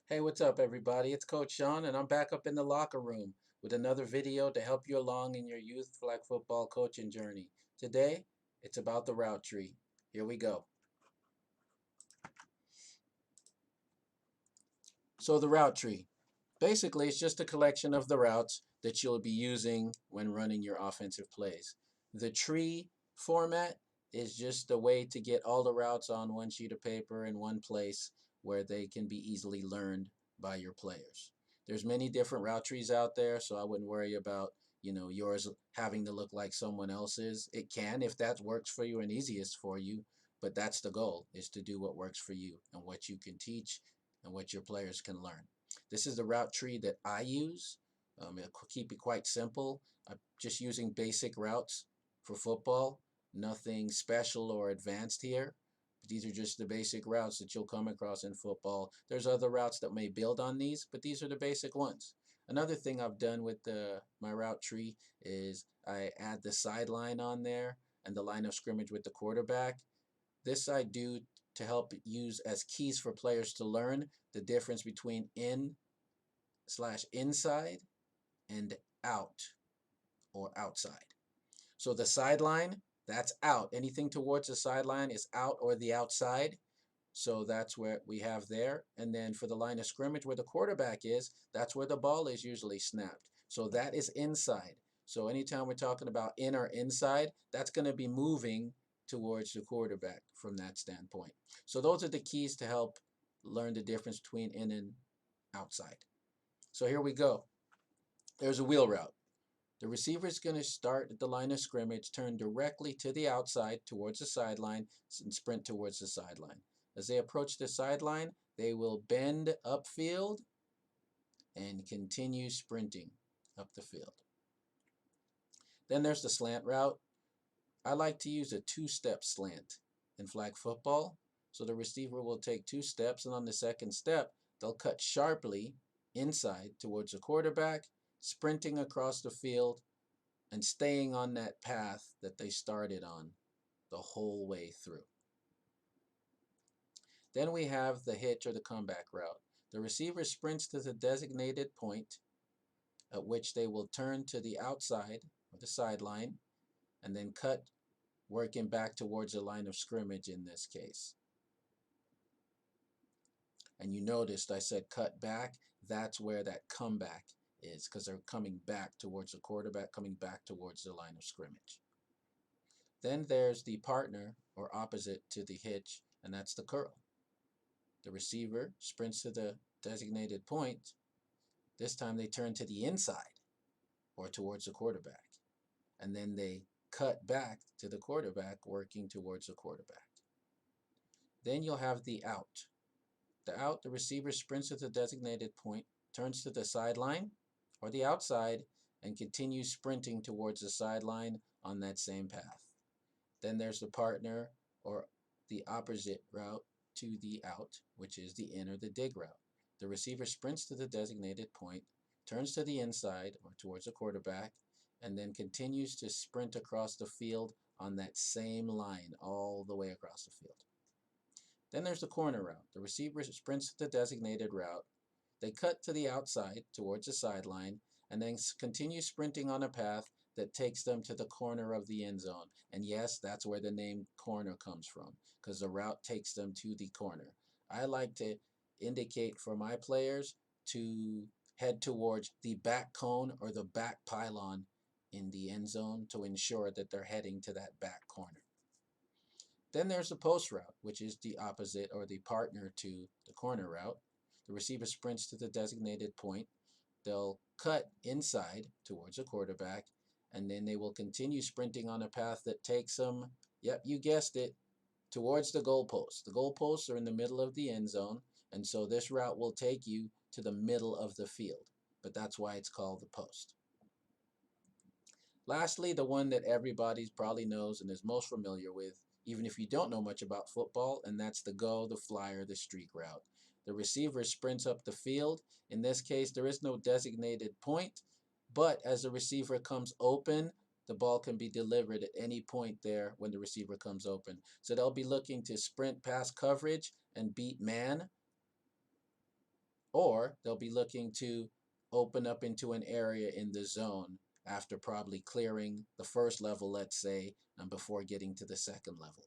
Hey, what's up, everybody? It's Coach Sean, and I'm back up in the locker room with another video to help you along in your youth flag football coaching journey. Today, it's about the route tree. Here we go. So, the route tree. Basically, it's just a collection of the routes that you'll be using when running your offensive plays. The tree format is just a way to get all the routes on one sheet of paper in one place where they can be easily learned by your players. There's many different route trees out there, so I wouldn't worry about yours having to look like someone else's. It can if that works for you and easiest for you, but that's the goal, is to do what works for you and what you can teach and what your players can learn. This is the route tree that I use. It'll keep it quite simple. I'm just using basic routes for football. Nothing special or advanced here. But these are just the basic routes that you'll come across in football. There's other routes that may build on these, but these are the basic ones. Another thing I've done with my route tree is I add the sideline on there and the line of scrimmage with the quarterback. This I do to help use as keys for players to learn the difference between in/inside and out or outside. So the sideline, that's out. Anything towards the sideline is out or the outside. So that's where we have there. And then for the line of scrimmage where the quarterback is, that's where the ball is usually snapped. So that is inside. So anytime we're talking about in or inside, that's going to be moving towards the quarterback from that standpoint. So those are the keys to help learn the difference between in and outside. So here we go. There's a wheel route. The receiver is going to start at the line of scrimmage, turn directly to the outside towards the sideline, and sprint towards the sideline. As they approach the sideline, they will bend upfield and continue sprinting up the field. Then there's the slant route. I like to use a two-step slant in flag football. So the receiver will take 2 steps, and on the second step, they'll cut sharply inside towards the quarterback, sprinting across the field and staying on that path that they started on the whole way through. Then we have the hitch or the comeback route. The receiver sprints to the designated point at which they will turn to the outside or the sideline and then cut, working back towards the line of scrimmage in this case. And you noticed I said cut back. That's where that comeback is, because they're coming back towards the quarterback, coming back towards the line of scrimmage. Then there's the partner or opposite to the hitch, and that's the curl. The receiver sprints to the designated point. This time they turn to the inside or towards the quarterback, and then they cut back to the quarterback, working towards the quarterback. Then you'll have the out. The out, the receiver sprints to the designated point, turns to the sideline or the outside, and continues sprinting towards the sideline on that same path. Then there's the partner or the opposite route to the out, which is the in or the dig route. The receiver sprints to the designated point, turns to the inside or towards the quarterback, and then continues to sprint across the field on that same line all the way across the field. Then there's the corner route. The receiver sprints to the designated route. They cut to the outside towards the sideline and then continue sprinting on a path that takes them to the corner of the end zone. And yes, that's where the name corner comes from, because the route takes them to the corner. I like to indicate for my players to head towards the back cone or the back pylon in the end zone to ensure that they're heading to that back corner. Then there's the post route, which is the opposite or the partner to the corner route. The receiver sprints to the designated point. They'll cut inside towards the quarterback, and then they will continue sprinting on a path that takes them, yep, you guessed it, towards the goalposts. The goalposts are in the middle of the end zone, and so this route will take you to the middle of the field, but that's why it's called the post. Lastly, the one that everybody probably knows and is most familiar with, even if you don't know much about football, and that's the go, the flyer, the streak route. The receiver sprints up the field. In this case, there is no designated point, but as the receiver comes open, the ball can be delivered at any point there when the receiver comes open. So they'll be looking to sprint past coverage and beat man, Or they'll be looking to open up into an area in the zone after probably clearing the first level, let's say, and before getting to the second level.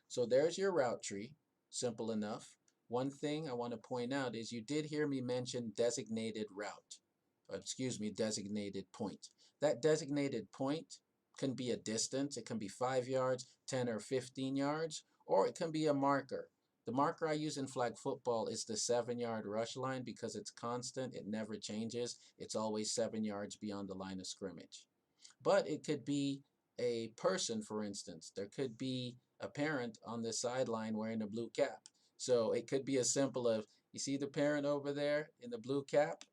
So there's your route tree, simple enough. One thing I want to point out is you did hear me mention designated route, or excuse me, designated point. That designated point can be a distance. It can be 5 yards, 10 or 15 yards, or it can be a marker. The marker I use in flag football is the 7-yard rush line because it's constant. It never changes. It's always 7 yards beyond the line of scrimmage. But it could be a person, for instance. There could be a parent on the sideline wearing a blue cap. So it could be as simple as, you see the parent over there in the blue cap?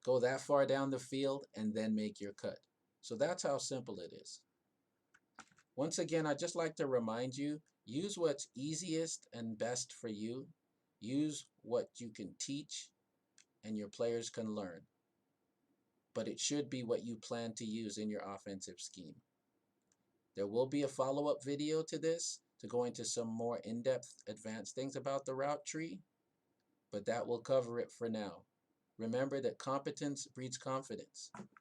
Go that far down the field and then make your cut. So that's how simple it is. Once again, I'd just like to remind you, use what's easiest and best for you. Use what you can teach and your players can learn. But it should be what you plan to use in your offensive scheme. There will be a follow-up video to this to go into some more in-depth advanced things about the route tree, but that will cover it for now. Remember that competence breeds confidence.